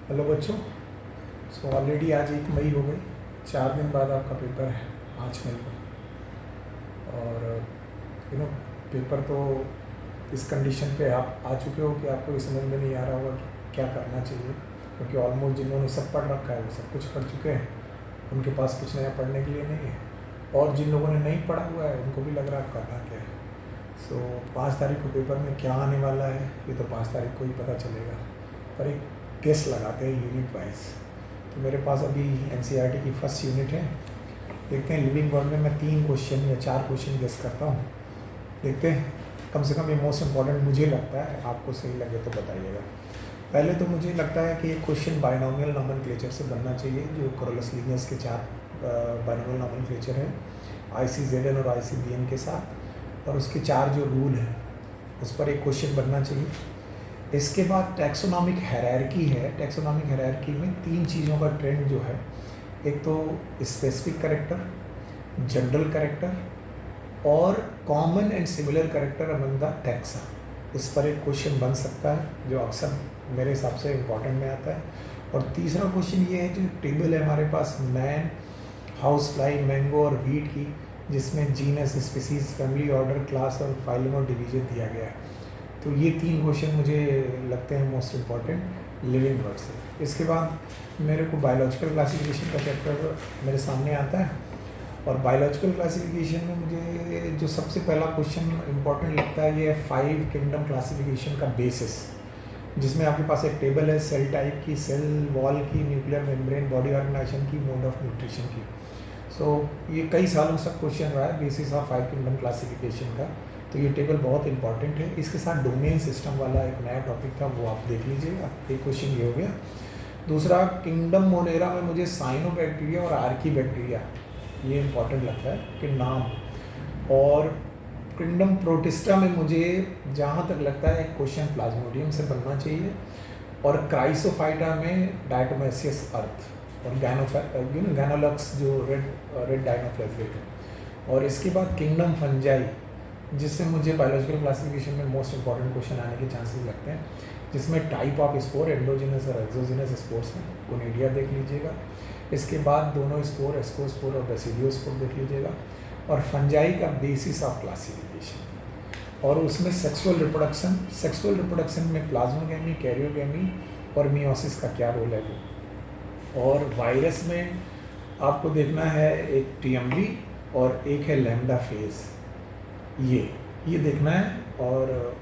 Hello बच्चों। So already आज 1 मई हो गई। 4 दिन बाद आपका पेपर है 5 मई को। और पेपर तो इस कंडीशन पे आप आ चुके हो कि आपको ये समझ में नहीं आ रहा होगा कि क्या करना चाहिए, क्योंकि ऑलमोस्ट जिन्होंने सब पढ़ रखा है वो सब कुछ पढ़ चुके हैं, उनके पास कुछ नया पढ़ने के लिए नहीं है। और जिन लोगों ने नहीं पढ़ा हुआ है उनको भी लग रहा है करना क्या है। सो 5 तारीख को पेपर में क्या आने वाला है ये तो 5 तारीख को ही पता चलेगा, पर एक गेस लगाते हैं यूनिट वाइज। तो मेरे पास अभी एनसीईआरटी की फर्स्ट यूनिट है। देखते हैं लिविंग वर्ल्ड में मैं 3 क्वेश्चन या 4 क्वेश्चन गेस करता हूँ। देखते हैं, कम से कम ये मोस्ट इम्पॉर्टेंट मुझे लगता है, आपको सही लगे तो बताइएगा। पहले तो मुझे लगता है कि एक क्वेश्चन बाइनोमियल नॉमेनक्लेचर से बनना चाहिए, जो कोरोलस लीनियस के 4 बाइनोमियल नॉमेनक्लेचर है ICZN और ICBM के साथ, और उसके 4 जो रूल हैं उस पर एक क्वेश्चन बनना चाहिए। इसके बाद टैक्सोनॉमिक हायरार्की है। टैक्सोनॉमिक हायरार्की में 3 चीज़ों का ट्रेंड जो है, एक तो स्पेसिफिक कैरेक्टर, जनरल कैरेक्टर और common and similar character among the taxa. इस पर एक क्वेश्चन बन सकता है जो अक्सर मेरे हिसाब से इम्पॉर्टेंट में आता है। और तीसरा क्वेश्चन ये है, जो टेबल है हमारे पास मैन, हाउस फ्लाई, मैंगो और वीट की, जिसमें genus, species, family, order, class और फाइलम और डिवीजन दिया गया है। तो ये 3 क्वेश्चन मुझे लगते हैं मोस्ट इम्पॉर्टेंट लिविंग वर्ड से। इसके बाद मेरे को बायोलॉजिकल क्लासिफिकेशन का चैप्टर मेरे सामने आता है, और बायोलॉजिकल क्लासिफिकेशन में मुझे जो सबसे पहला क्वेश्चन इम्पॉर्टेंट लगता है ये है 5 किंगडम क्लासिफिकेशन का बेसिस, जिसमें आपके पास एक टेबल है सेल टाइप की, सेल वॉल की, न्यूक्लियर मेम्ब्रेन, बॉडी ऑर्गेनाइजेशन की, मोड ऑफ न्यूट्रिशन की। सो ये कई सालों से क्वेश्चन रहा है बेसिस ऑफ 5 किंगडम क्लासिफिकेशन का। तो ये टेबल बहुत इंपॉर्टेंट है। इसके साथ डोमेन सिस्टम वाला एक नया टॉपिक था, वो आप देख लीजिएगा। एक क्वेश्चन ये हो गया। दूसरा, किंगडम मोनेरा में मुझे साइनोबैक्टीरिया और आर्कीबैक्टीरिया ये इंपॉर्टेंट लगता है कि नाम। और किंगडम प्रोटिस्टा में मुझे जहाँ तक लगता है एक क्वेश्चन प्लाज्मोडियम से बनना चाहिए, और क्राइसोफाइटा में डायटोमेसियस अर्थ और गैनोलक्स जो रेड डायनोफ्लेजरेट है। और इसके बाद किंगडम फंजाई, जिससे मुझे बायोलॉजिकल क्लासिफिकेशन में मोस्ट इंपॉर्टेंट क्वेश्चन आने के चांसेस लगते हैं, जिसमें टाइप ऑफ स्पोर, एंडोजिनस और एक्सोजिनस स्पोर्स हैं, कोनिडिया देख लीजिएगा। इसके बाद दोनों स्पोर, एस्कोस्पोर और बेसिडियो स्पोर देख लीजिएगा। और फंजाई का बेसिस ऑफ क्लासिफिकेशन, और उसमें सेक्सुअल रिप्रोडक्शन में प्लाज्मोगेमी, कैरियोगेमी और मियोसिस का क्या रोल है वो। और वायरस में आपको देखना है एक TMV और एक है लैम्डा फेज, ये देखना है। और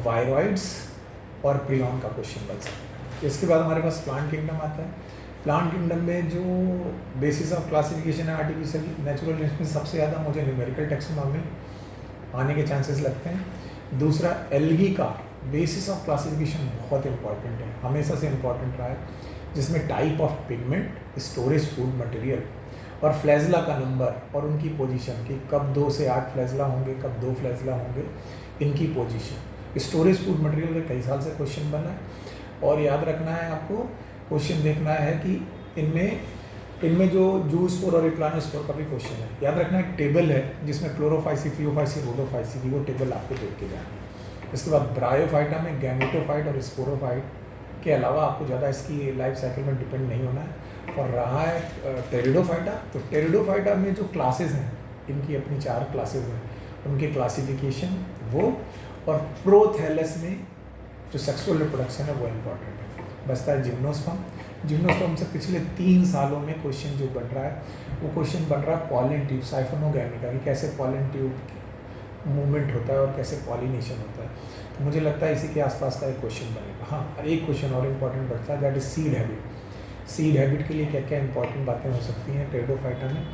वायरॉइड्स और प्रियॉन का क्वेश्चन बन सकता है। इसके बाद हमारे पास प्लांट किंगडम आता है। प्लांट किंगडम में जो बेसिस ऑफ क्लासिफिकेशन है आर्टिफिशियल नेचुरल में सबसे ज़्यादा मुझे न्यूमेरिकल टैक्सोनॉमी आने के चांसेस लगते हैं। दूसरा, एल्गी का बेसिस ऑफ क्लासिफिकेशन बहुत इंपॉर्टेंट है, हमेशा से इंपॉर्टेंट रहा है, जिसमें type of pigment, storage food material और फ्लैजला का नंबर और उनकी पोजीशन, कि कब 2 से 8 फ्लैजला होंगे, कब 2 फ्लैजला होंगे, इनकी पोजीशन। स्टोरेज फूड मटेरियल में कई साल से क्वेश्चन बना है। और याद रखना है आपको, क्वेश्चन देखना है कि इनमें जो जू स्पोर और इप्लानोस्पोर का भी क्वेश्चन है। याद रखना एक टेबल है जिसमें क्लोरोफाइसी, फियोफाइसी, रोडोफाइसी की, वो टेबल आपको देख के जाना है। इसके बाद ब्रायोफाइटा में गैमेटोफाइट और स्पोरोफाइट के अलावा आपको ज़्यादा इसकी लाइफ साइकिल में डिपेंड नहीं होना है। और रहा है टेरिडोफाइटा, तो टेरिडोफाइटा में जो क्लासेस हैं, इनकी अपनी 4 क्लासेस हैं, उनकी क्लासिफिकेशन वो। और प्रोथैलस में जो सेक्सुअल रिप्रोडक्शन है वो इम्पॉर्टेंट है। बचता है जिम्नोस्पर्म से पिछले 3 सालों में क्वेश्चन जो बन रहा है, वो क्वेश्चन बन रहा है पॉलन ट्यूब, साइफोनोगैमी का, कि कैसे पॉलन ट्यूब मूवमेंट होता है और कैसे पॉलिनेशन होता है। तो मुझे लगता है इसी के आसपास का एक क्वेश्चन बनेगा। हाँ, एक क्वेश्चन और इम्पॉर्टेंट बचता है, that is seed habit. Seed habit के लिए क्या क्या इंपॉर्टेंट बातें हो सकती हैं टेरिडोफाइटा में,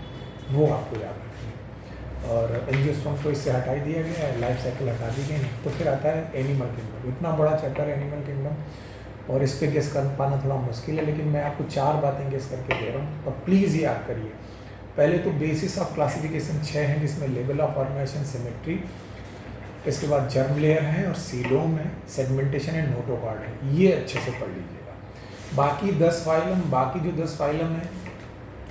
वो आपको याद रखनी है। और एंजियोस्पर्म को इससे हटा दिया गया है, लाइफ साइकिल हटा दी गई नहीं। तो फिर आता है एनिमल किंगडम। इतना बड़ा चैप्टर है एनिमल किंगडम, और इस पर गेस कर पाना थोड़ा मुश्किल है, लेकिन मैं आपको 4 बातें गेस करके दे रहा हूँ, और प्लीज़ याद करिए। पहले तो बेसिस ऑफ क्लासिफिकेशन 6 हैं, जिसमें लेवल ऑफ ऑर्गेनाइजेशन, सिमेट्री, इसके बाद जर्म लेयर है और सीलोम है, सेगमेंटेशन है, नोटोकॉर्ड है। ये अच्छे से पढ़ लीजिएगा। बाकी 10 फाइलम है,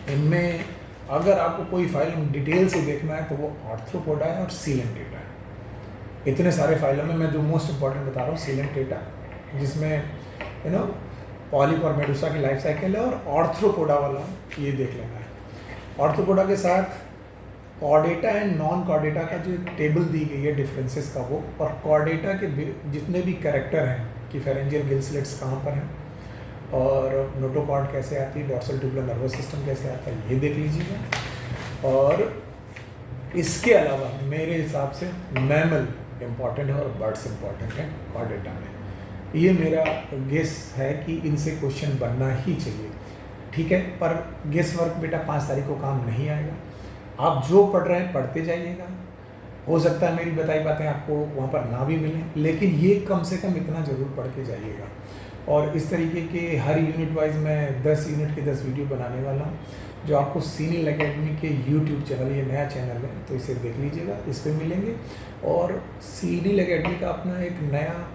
इनमें अगर आपको कोई फाइलम डिटेल से देखना है तो वो आर्थ्रोपोडा है और सीलेंटेटा है। इतने सारे फाइलम में मैं जो मोस्ट इंपॉर्टेंट बता रहा हूँ, सीलेंटेटा, जिसमें पॉलिप और मेडुसा की लाइफ साइकिल है, और ऑर्थ्रोपोडा वाला ये देख लेना है। ऑर्थ्रोपोडा के साथ कॉर्डेटा एंड नॉन कॉर्डेटा का जो टेबल दी गई है डिफरेंसेस का वो, और कॉर्डेटा के जितने भी कैरेक्टर हैं कि फेरेंजियल गिल स्लिट्स कहाँ पर हैं, और नोटोकॉर्ड कैसे आती है, डॉर्सल ट्यूबुलर नर्वस सिस्टम कैसे आता है, ये देख लीजिएगा। और इसके अलावा मेरे हिसाब से मैमल इम्पॉर्टेंट है और बर्ड्स इम्पॉर्टेंट है कॉर्डेटा में। ये मेरा गेस है कि इनसे क्वेश्चन बनना ही चाहिए, ठीक है। पर गेस वर्क बेटा 5 तारीख को काम नहीं आएगा। आप जो पढ़ रहे हैं पढ़ते जाइएगा, हो सकता है मेरी बताई बातें आपको वहाँ पर ना भी मिलें, लेकिन ये कम से कम इतना ज़रूर पढ़ के जाइएगा। और इस तरीके के हर यूनिट वाइज मैं 10 यूनिट के 10 वीडियो बनाने वाला हूँ, जो आपको सीनियर एकेडमी के यूट्यूब चैनल, ये नया चैनल है तो इसे देख लीजिएगा, इस पर मिलेंगे। और सीनियर एकेडमी का अपना एक नया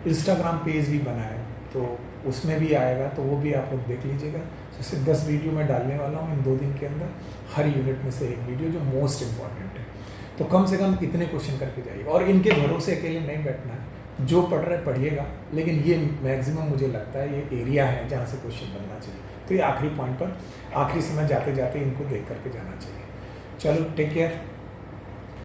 इंस्टाग्राम पेज भी बना है, तो उसमें भी आएगा, तो वो भी आप लोग देख लीजिएगा। जैसे 10 वीडियो मैं डालने वाला हूँ इन 2 दिन के अंदर, हर यूनिट में से एक वीडियो जो मोस्ट इम्पॉर्टेंट है। तो कम से कम इतने क्वेश्चन करके जाइएगा, और इनके भरोसे अकेले नहीं बैठना है, जो पढ़ रहे पढ़िएगा, लेकिन ये मैक्सिमम मुझे लगता है ये एरिया है जहाँ से क्वेश्चन बनना चाहिए। तो ये आखिरी पॉइंट पर आखिरी समय जाते जाते इनको देख करके जाना चाहिए। चलो टेक केयर।